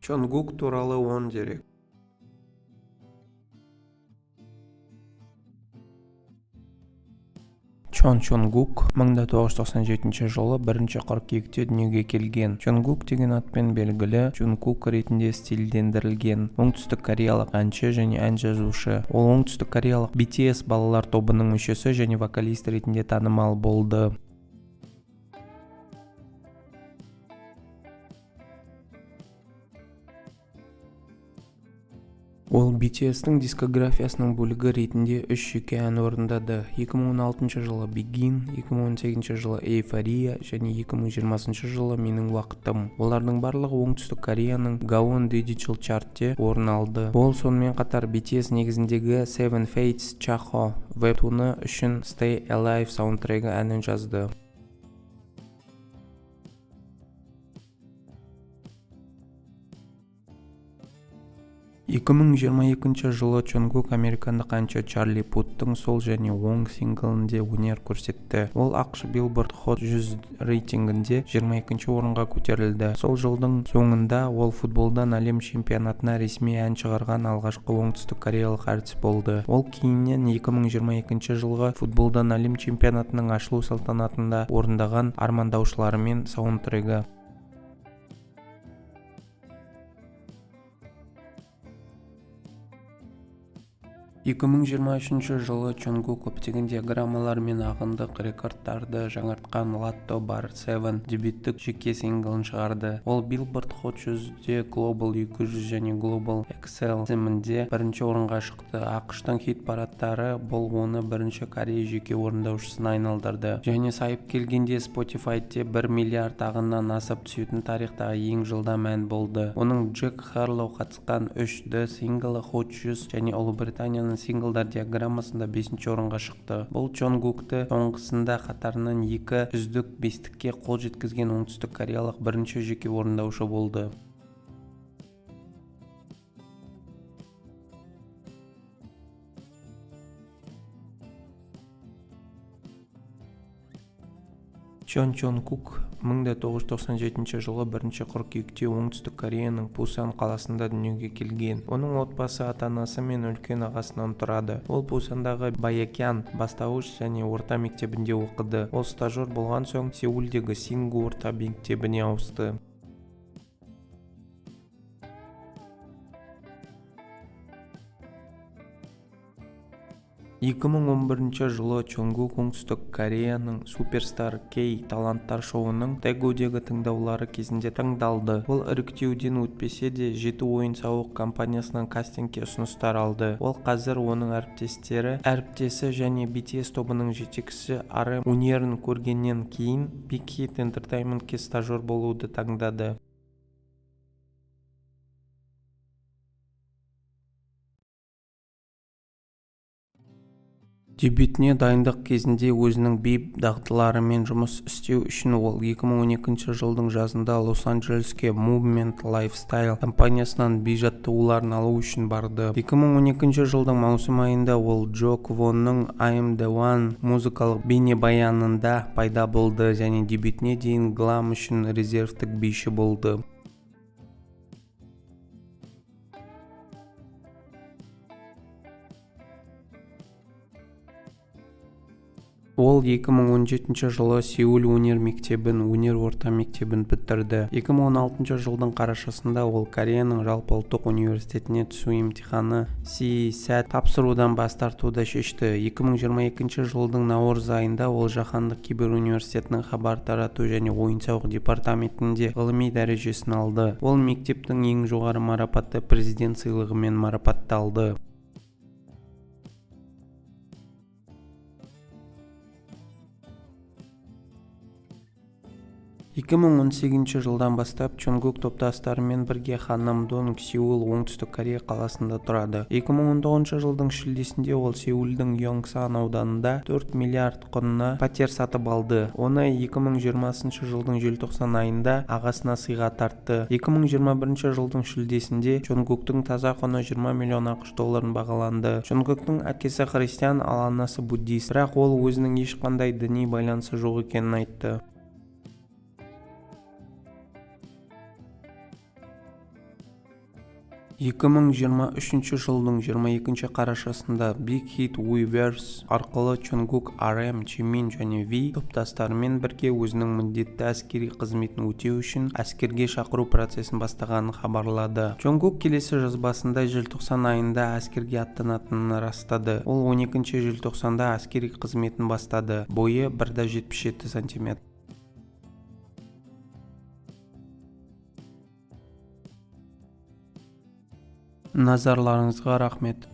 Чонгук туралы 10 дерек. Чон Чонгук 1997 жылы 1 қыркүйекте дүниеге келген. Чонгук деген атпен белгілі Джункук ретінде стильдендірілген оңтүстік кореялық әнші және ән жазушы. Ол оңтүстік кореялық BTS балалар тобының мүшесі және вокалист ретінде танымал болды. Ол BTS-тің дискографиясының бөлігі ретінде 3 жеке ән орындады. 2016 жылы Begin, 2018 жылы Euphoria және 2020 жылы Менің уақытым. Олардың барлығы оңтүстік Кореяның Gaon Digital Chart'те орын алды. Ол сонымен қатар BTS негізіндегі Seven Fates Chaho вебтуны үшін Stay Alive саундтрекі әнін жазды. 2022 жылы Чонгук американдық әнші Чарли Путтың сол және оң синглінде өнер көрсетті. Ол ақш Billboard Hot 100 рейтингінде 22 орынға көтерілді. Сол жылдың соңында ол футболдан әлем чемпионатына ресми ән шығарған алғашқы оңтүстік кореялық әртіс болды. Ол кейіннен 2022 жылғы футболдан әлем чемпионатының ашылу салтанатында орындаған армандаушыларымен саундтрекі. 2023 жылы Чонгук көптеген диаграммалар мен ағындық рекордтарды жаңартқан Latto Bar 7 дебюттік жеке синглын шығарды. Ол Billboard Hot 100-де Global 200 және Global XL тізімінде бірінші орынға шықты. ақш-тың хит парадтары бұл оны бірінші Корея жеке орындаушысына айналдырды. Және сайып келгенде Spotify-те 1 миллиард ағыннан асып түсетін тарихтағы ең жылдам ән болды. Оның Джек Харлоу қатысқан 3D синглы Hot 100 және Ұлыбританияның синглдар диаграммасында 5-ші орынға шықты. Бұл Чонгукты соңғысында қатарынан 2 үздік бестікке қол жеткізген оңтүстік кореялық бірінші жеке орындаушы болды. Чон Чонгук 1997 жылы 1 қыркүйекте оңтүстік Кореяның Пусан қаласында дүниеге келген. Оның отбасы ата-анасы мен үлкен ағасынан тұрады. Ол Пусандағы Баякян бастауыш және орта мектебінде оқыды. Ол стажер болған соң Сеулдегі Сингу орта мектебіне ауысты. 2011 жылы Чонгук оңтүстік Кореяның Суперстар Кей таланттар шоуының Дэгудегі тыңдаулары кезінде таңдалды. Ол іріктеуден өтпесе де жеті ойын-сауық компаниясынан кастингке ұсыныстар алды. Ол қазір оның әріптесі және BTS тобының жетекшісі RM өнерін көргеннен кейін Big Hit Entertainmentке стажер болуды таңдады. Дебютіне дайындық кезінде өзінің би дағдыларымен жұмыс істеу үшін ол 2012 жылдың жазында Лос-Анджелеске Movement Lifestyle компаниясынан би жаттығуларын алу үшін барды. 2012 жылдың маусым айында ол Джо Квонның I'm the One музыкалық бейнебаянында пайда болды және дебютіне дейін Glam үшін резервтік биші болды. Ол 2017 жылы Сеул өнер орта мектебін бітірді. 2016 жылдың қарашасында ол Кореяның жалпы ұлттық университетіне түсу емтиханы CSAT тапсырудан бас тартуды шешті. 2022 жылдың наурыз айында ол жаһандық кибер университетінің хабар тарату және ойын-сауық департаментінде ғылыми дәрежесін алды. Ол мектептің ең жоғары марапаты президент сыйлығымен марапатталды. 2018 жылдан бастап Чонгук топтастарымен бірге Ханнамдон, Сеул, оңтүстік Корея қаласында тұрады. 2019 жылдың шілдесінде ол Сеулдің Йонгсан ауданында 4 миллиард құнына пәтер сатып алды. Оны 2020 жылдың желтоқсан айында ағасына сыйға тартты. 2021 жылдың шілдесінде Чонгуктың таза құны 20 миллион ақш долларын бағаланды. Чонгуктың әкесі христиан, ал анасы буддист, бірақ ол өзінің ешқандай діни байланысы жоқ екенін айтты. 2023 жылдың 22 қарашасында Big Hit Weverse арқылы Чонгук, RM, Jimin және V топтастарымен бірге өзінің міндетті әскери қызметін өтеу үшін әскерге шақыру процесін бастағанын хабарлады. Чонгук келесі жазбасында желтоқсан айында әскерге аттанатынын растады. Ол 12 желтоқсанда әскери қызметін бастады. Бойы 1,77 см. Назарларыңызға рахмет.